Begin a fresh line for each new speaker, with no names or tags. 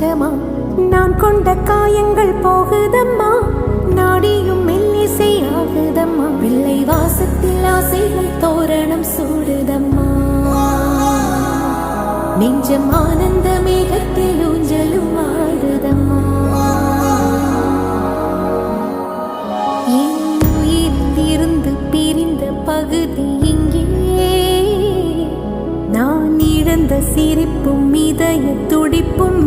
கொஞ்சமா நான் கொண்ட காயங்கள் போகுதம்மா, நாடியும் மெல்லிசை ஆகுதம்மா, வெள்ளை வாசத்தில் ஆசைகள் தோரணம் சூடுதம்மா, நெஞ்சம் ஆனந்த மேகத்தில் ஊஞ்சலும் ஆடுதம்மா. என் உயிரிலிருந்து பிரிந்த பகுதி இங்கே, நான் இழந்த சிரிப்பும் இதய துடிப்பும்